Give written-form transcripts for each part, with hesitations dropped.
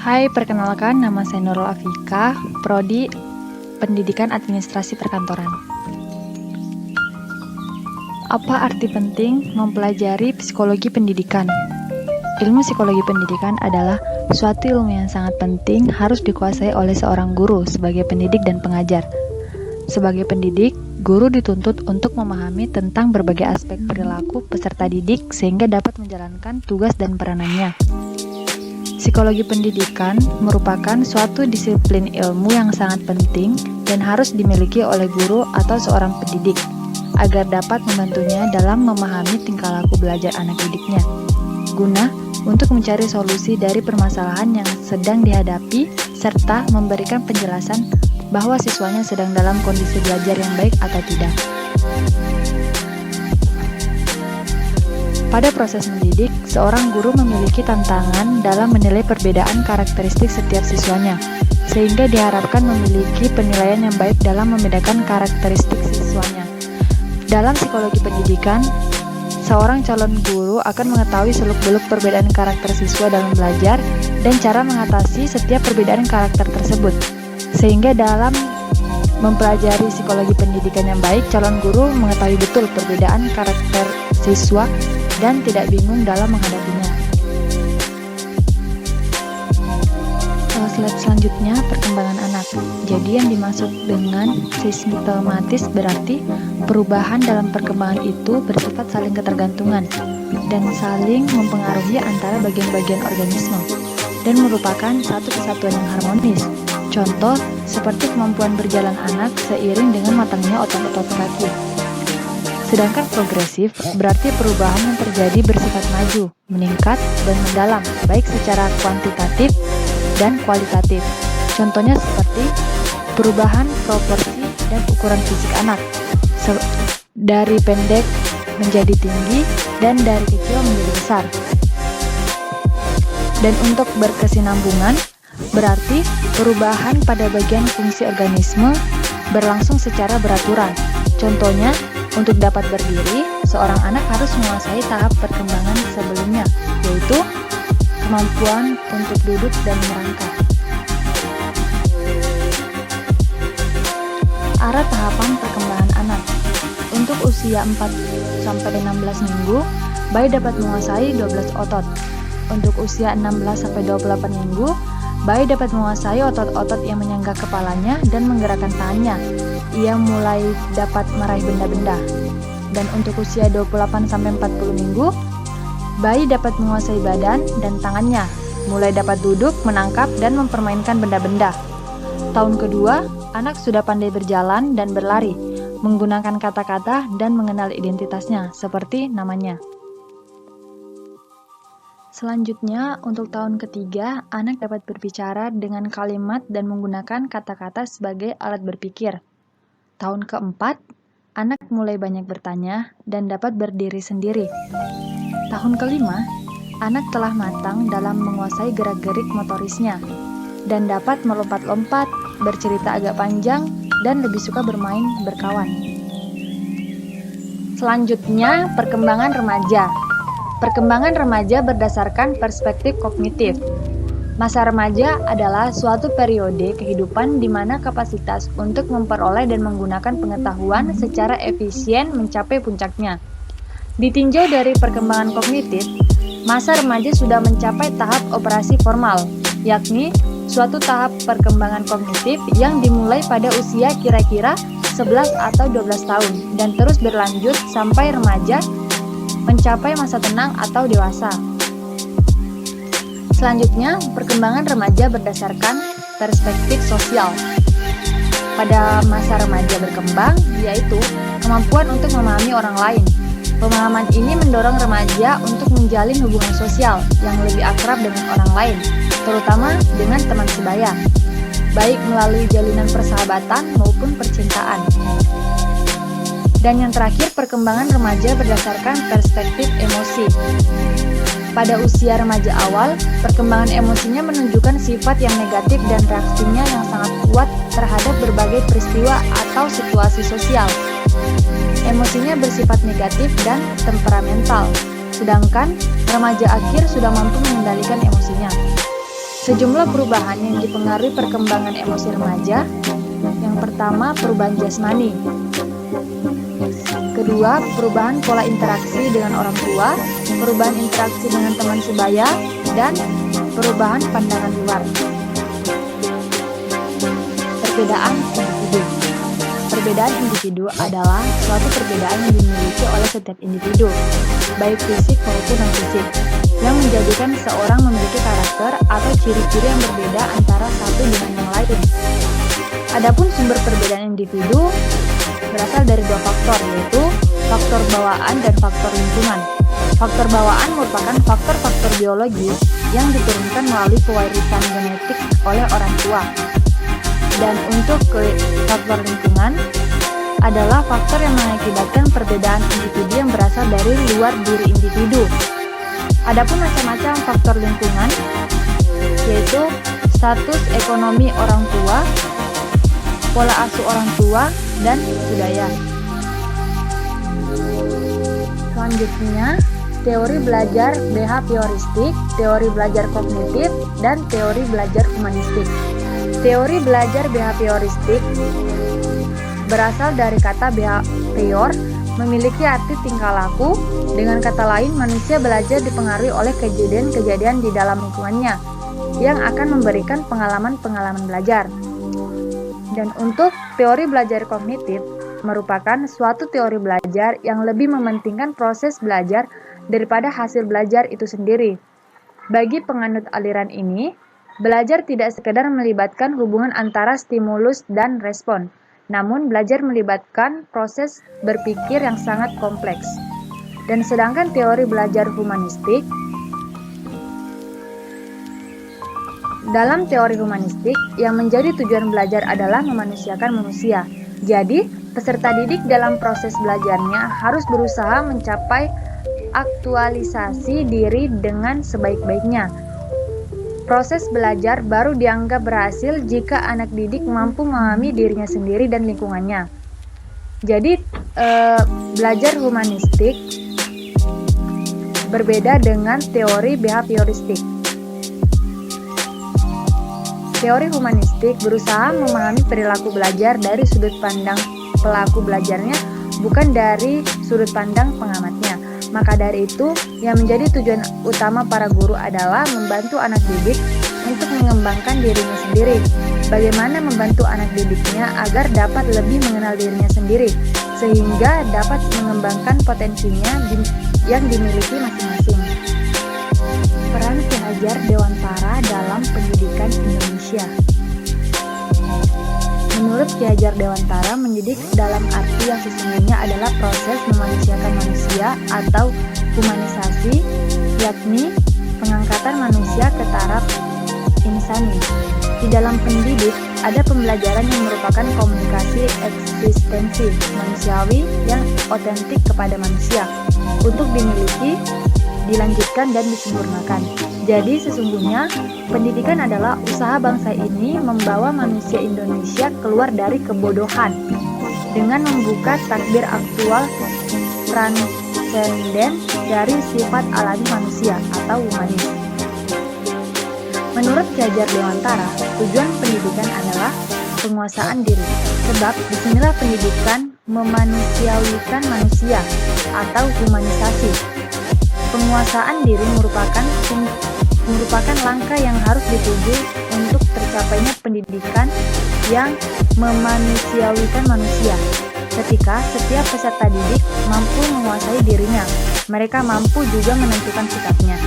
Hai, perkenalkan nama saya Nurul Afika, Prodi Pendidikan Administrasi Perkantoran. Apa arti penting mempelajari psikologi pendidikan? Ilmu psikologi pendidikan adalah suatu ilmu yang sangat penting harus dikuasai oleh seorang guru sebagai pendidik dan pengajar. Sebagai pendidik, guru dituntut untuk memahami tentang berbagai aspek perilaku peserta didik sehingga dapat menjalankan tugas dan peranannya. Psikologi pendidikan merupakan suatu disiplin ilmu yang sangat penting dan harus dimiliki oleh guru atau seorang pendidik agar dapat membantunya dalam memahami tingkah laku belajar anak didiknya, guna untuk mencari solusi dari permasalahan yang sedang dihadapi serta memberikan penjelasan bahwa siswanya sedang dalam kondisi belajar yang baik atau tidak. Pada proses mendidik, seorang guru memiliki tantangan dalam menilai perbedaan karakteristik setiap siswanya, sehingga diharapkan memiliki penilaian yang baik dalam membedakan karakteristik siswanya. Dalam psikologi pendidikan, seorang calon guru akan mengetahui seluk-beluk perbedaan karakter siswa dalam belajar dan cara mengatasi setiap perbedaan karakter tersebut. Sehingga dalam mempelajari psikologi pendidikan yang baik, calon guru mengetahui betul perbedaan karakter siswa dan tidak bingung dalam menghadapinya. Slide selanjutnya, perkembangan anak. Jadi yang dimaksud dengan sistematis berarti perubahan dalam perkembangan itu bersifat saling ketergantungan dan saling mempengaruhi antara bagian-bagian organisme dan merupakan satu kesatuan yang harmonis. Contoh, seperti kemampuan berjalan anak seiring dengan matangnya otot-otot kaki. Sedangkan progresif berarti perubahan yang terjadi bersifat maju, meningkat, dan mendalam, baik secara kuantitatif dan kualitatif. Contohnya seperti perubahan proporsi dan ukuran fisik anak, dari pendek menjadi tinggi dan dari kecil menjadi besar. Dan untuk berkesinambungan, berarti perubahan pada bagian fungsi organisme berlangsung secara beraturan. Contohnya, untuk dapat berdiri, seorang anak harus menguasai tahap perkembangan sebelumnya, yaitu kemampuan untuk duduk dan merangkak. Arah tahapan perkembangan anak. Untuk usia 4-16 minggu, bayi dapat menguasai 12 otot. Untuk usia 16-28 minggu, bayi dapat menguasai otot-otot yang menyangga kepalanya dan menggerakkan tangannya. Ia mulai dapat meraih benda-benda. Dan untuk usia 28-40 minggu, bayi dapat menguasai badan dan tangannya, mulai dapat duduk, menangkap, dan mempermainkan benda-benda. Tahun kedua, anak sudah pandai berjalan dan berlari, menggunakan kata-kata dan mengenal identitasnya, seperti namanya. Selanjutnya, untuk tahun ketiga, anak dapat berbicara dengan kalimat dan menggunakan kata-kata sebagai alat berpikir. Tahun keempat, anak mulai banyak bertanya dan dapat berdiri sendiri. Tahun kelima, anak telah matang dalam menguasai gerak-gerik motorisnya dan dapat melompat-lompat, bercerita agak panjang, dan lebih suka bermain berkawan. Selanjutnya, perkembangan remaja. Perkembangan remaja berdasarkan perspektif kognitif. Masa remaja adalah suatu periode kehidupan di mana kapasitas untuk memperoleh dan menggunakan pengetahuan secara efisien mencapai puncaknya. Ditinjau dari perkembangan kognitif, masa remaja sudah mencapai tahap operasi formal, yakni suatu tahap perkembangan kognitif yang dimulai pada usia kira-kira 11 atau 12 tahun dan terus berlanjut sampai remaja mencapai masa tenang atau dewasa. Selanjutnya, perkembangan remaja berdasarkan perspektif sosial. Pada masa remaja berkembang, yaitu kemampuan untuk memahami orang lain. Pemahaman ini mendorong remaja untuk menjalin hubungan sosial yang lebih akrab dengan orang lain, terutama dengan teman sebaya, baik melalui jalinan persahabatan maupun percintaan. Dan yang terakhir, perkembangan remaja berdasarkan perspektif emosi. Pada usia remaja awal, perkembangan emosinya menunjukkan sifat yang negatif dan reaksinya yang sangat kuat terhadap berbagai peristiwa atau situasi sosial. Emosinya bersifat negatif dan temperamental, sedangkan remaja akhir sudah mampu mengendalikan emosinya. Sejumlah perubahan yang dipengaruhi perkembangan emosi remaja. Yang pertama, perubahan jasmani. Kedua, perubahan pola interaksi dengan orang tua, perubahan interaksi dengan teman sebaya, dan perubahan pandangan luar. Perbedaan individu. Perbedaan individu adalah suatu perbedaan yang dimiliki oleh setiap individu, baik fisik maupun non-fisik, yang menjadikan seorang memiliki karakter atau ciri-ciri yang berbeda antara satu dengan yang lain. Adapun sumber perbedaan individu berasal dari dua faktor, yaitu faktor bawaan dan faktor lingkungan. Faktor bawaan merupakan faktor-faktor biologis yang diturunkan melalui pewarisan genetik oleh orang tua. Dan untuk faktor lingkungan adalah faktor yang mengakibatkan perbedaan individu yang berasal dari luar diri individu. Adapun macam-macam faktor lingkungan, yaitu status ekonomi orang tua, pola asuh orang tua, dan budaya. Selanjutnya, teori belajar behavioristik, teori belajar kognitif, dan teori belajar humanistik. Teori belajar behavioristik berasal dari kata behavior, memiliki arti tingkah laku. Dengan kata lain, manusia belajar dipengaruhi oleh kejadian-kejadian di dalam lingkungannya yang akan memberikan pengalaman-pengalaman belajar. Dan untuk teori belajar kognitif merupakan suatu teori belajar yang lebih mementingkan proses belajar daripada hasil belajar itu sendiri. Bagi penganut aliran ini, belajar tidak sekedar melibatkan hubungan antara stimulus dan respon, namun belajar melibatkan proses berpikir yang sangat kompleks. Dan sedangkan teori belajar humanistik, dalam teori humanistik, yang menjadi tujuan belajar adalah memanusiakan manusia. Jadi, peserta didik dalam proses belajarnya harus berusaha mencapai aktualisasi diri dengan sebaik-baiknya. Proses belajar baru dianggap berhasil jika anak didik mampu memahami dirinya sendiri dan lingkungannya. Jadi, belajar humanistik berbeda dengan teori behavioristik. Teori humanistik berusaha memahami perilaku belajar dari sudut pandang pelaku belajarnya, bukan dari sudut pandang pengamatnya. Maka dari itu, yang menjadi tujuan utama para guru adalah membantu anak didik untuk mengembangkan dirinya sendiri. Bagaimana membantu anak didiknya agar dapat lebih mengenal dirinya sendiri, sehingga dapat mengembangkan potensinya yang dimiliki masing-masing. Peran Ki Hajar Dewantara dalam pendidikan Indonesia. Menurut Ki Hajar Dewantara, mendidik dalam arti yang sesungguhnya adalah proses memanusiakan manusia atau humanisasi, yakni pengangkatan manusia ke taraf insani. Di dalam pendidik, ada pembelajaran yang merupakan komunikasi eksistensi manusiawi yang otentik kepada manusia, untuk dimiliki, dilanjutkan, dan disempurnakan. Jadi sesungguhnya pendidikan adalah usaha bangsa ini membawa manusia Indonesia keluar dari kebodohan dengan membuka takdir aktual transenden dari sifat alami manusia atau humanis. Menurut Ki Hajar Dewantara, tujuan pendidikan adalah penguasaan diri, sebab disinilah pendidikan memanusiawikan manusia atau humanisasi. Penguasaan diri merupakan langkah yang harus dituju untuk tercapainya pendidikan yang memanusiawikan manusia. Ketika setiap peserta didik mampu menguasai dirinya, mereka mampu juga menentukan sikapnya.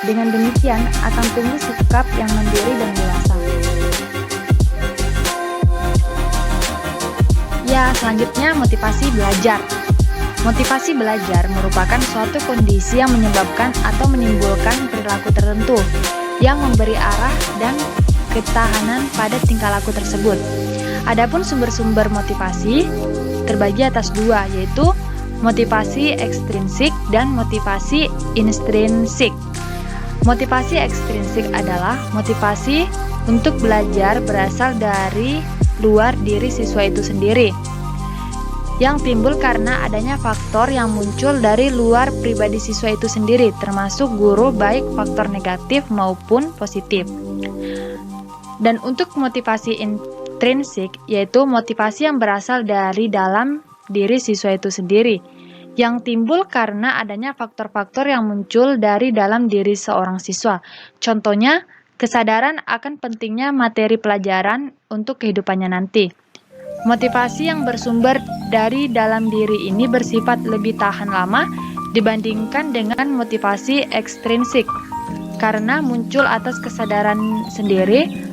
Dengan demikian akan tumbuh sikap yang mandiri dan dewasa. Ya, selanjutnya motivasi belajar. Motivasi belajar merupakan suatu kondisi yang menyebabkan atau menimbulkan perilaku tertentu yang memberi arah dan ketahanan pada tingkah laku tersebut. Adapun sumber-sumber motivasi terbagi atas dua, yaitu motivasi ekstrinsik dan motivasi intrinsik. Motivasi ekstrinsik adalah motivasi untuk belajar berasal dari luar diri siswa itu sendiri, yang timbul karena adanya faktor yang muncul dari luar pribadi siswa itu sendiri, termasuk guru, baik faktor negatif maupun positif. Dan untuk motivasi intrinsik, yaitu motivasi yang berasal dari dalam diri siswa itu sendiri, yang timbul karena adanya faktor-faktor yang muncul dari dalam diri seorang siswa. Contohnya, kesadaran akan pentingnya materi pelajaran untuk kehidupannya nanti. Motivasi yang bersumber dari dalam diri ini bersifat lebih tahan lama dibandingkan dengan motivasi ekstrinsik, karena muncul atas kesadaran sendiri.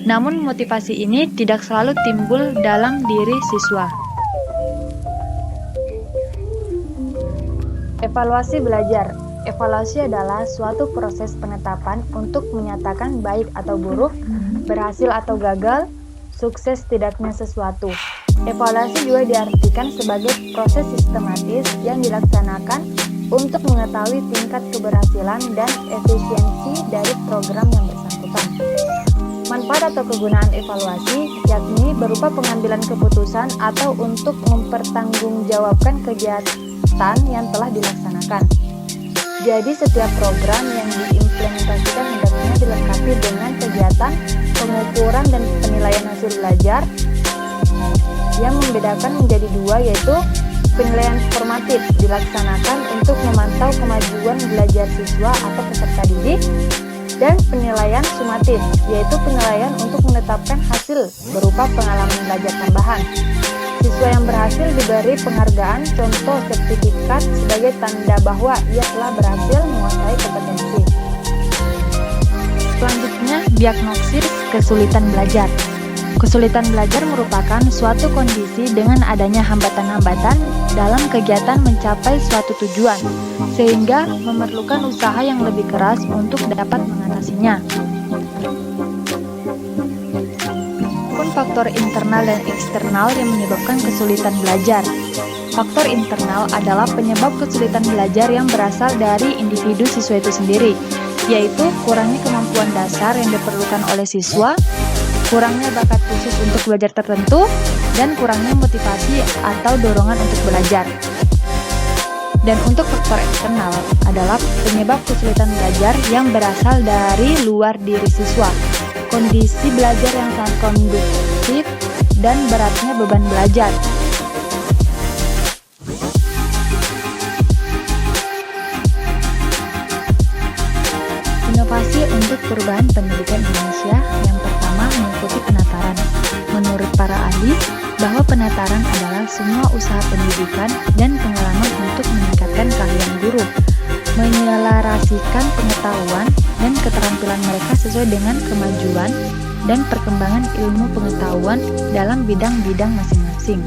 Namun motivasi ini tidak selalu timbul dalam diri siswa. Evaluasi belajar. Evaluasi adalah suatu proses penetapan untuk menyatakan baik atau buruk, berhasil atau gagal, sukses tidaknya sesuatu. Evaluasi juga diartikan sebagai proses sistematis yang dilaksanakan untuk mengetahui tingkat keberhasilan dan efisiensi dari program yang bersangkutan. Manfaat atau kegunaan evaluasi yakni berupa pengambilan keputusan atau untuk mempertanggungjawabkan kegiatan yang telah dilaksanakan. Jadi setiap program yang diimplementasikan hendaknya dilengkapi dengan kegiatan pengukuran dan penilaian hasil belajar yang membedakan menjadi dua, yaitu penilaian formatif dilaksanakan untuk memantau kemajuan belajar siswa atau peserta didik, dan penilaian sumatif, yaitu penilaian untuk menetapkan hasil berupa pengalaman belajar tambahan. Siswa yang berhasil diberi penghargaan contoh sertifikat sebagai tanda bahwa ia telah berhasil menguasai kompetensi. Selanjutnya, diagnosis kesulitan belajar. Kesulitan belajar merupakan suatu kondisi dengan adanya hambatan-hambatan dalam kegiatan mencapai suatu tujuan, sehingga memerlukan usaha yang lebih keras untuk dapat mengatasinya. Pun faktor internal dan eksternal yang menyebabkan kesulitan belajar. Faktor internal adalah penyebab kesulitan belajar yang berasal dari individu siswa itu sendiri, yaitu kurangnya kemampuan dasar yang diperlukan oleh siswa, kurangnya bakat khusus untuk belajar tertentu, dan kurangnya motivasi atau dorongan untuk belajar. Dan untuk faktor eksternal adalah penyebab kesulitan belajar yang berasal dari luar diri siswa, kondisi belajar yang sangat kondusif, dan beratnya beban belajar. Inovasi untuk perubahan pendidikan Indonesia yang pertama mengikuti penataran. Menurut para ahli, bahwa penataran adalah semua usaha pendidikan dan pengalaman untuk meningkatkan keahlian guru, menyelarasikan pengetahuan dan keterampilan mereka sesuai dengan kemajuan dan perkembangan ilmu pengetahuan dalam bidang-bidang masing-masing.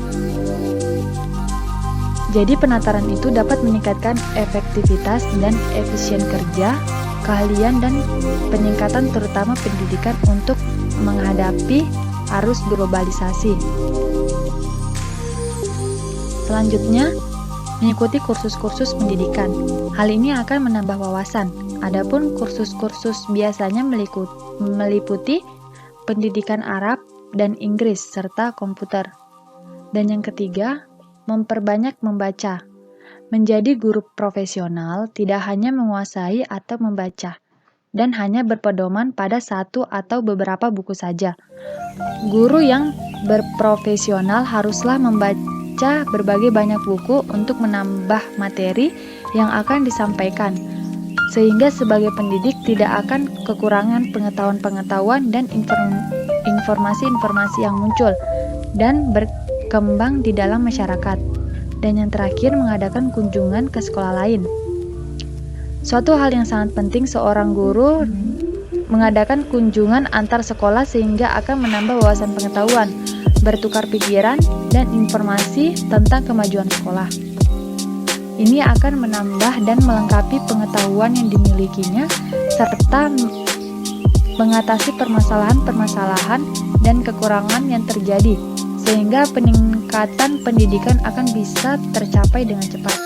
Jadi penataran itu dapat meningkatkan efektivitas dan efisien kerja, keahlian dan peningkatan terutama pendidikan untuk menghadapi arus globalisasi. Selanjutnya, mengikuti kursus-kursus pendidikan. Hal ini akan menambah wawasan. Adapun kursus-kursus biasanya meliputi pendidikan Arab dan Inggris serta komputer. Dan yang ketiga, memperbanyak membaca. Menjadi guru profesional tidak hanya menguasai atau membaca, dan hanya berpedoman pada satu atau beberapa buku saja. Guru yang berprofesional haruslah membaca berbagai banyak buku untuk menambah materi yang akan disampaikan, sehingga sebagai pendidik tidak akan kekurangan pengetahuan-pengetahuan dan informasi-informasi yang muncul dan berkembang di dalam masyarakat. Dan yang terakhir, mengadakan kunjungan ke sekolah lain. Suatu hal yang sangat penting seorang guru mengadakan kunjungan antar sekolah sehingga akan menambah wawasan pengetahuan, bertukar pikiran, dan informasi tentang kemajuan sekolah. Ini akan menambah dan melengkapi pengetahuan yang dimilikinya serta mengatasi permasalahan-permasalahan dan kekurangan yang terjadi, sehingga peningkatan pendidikan akan bisa tercapai dengan cepat.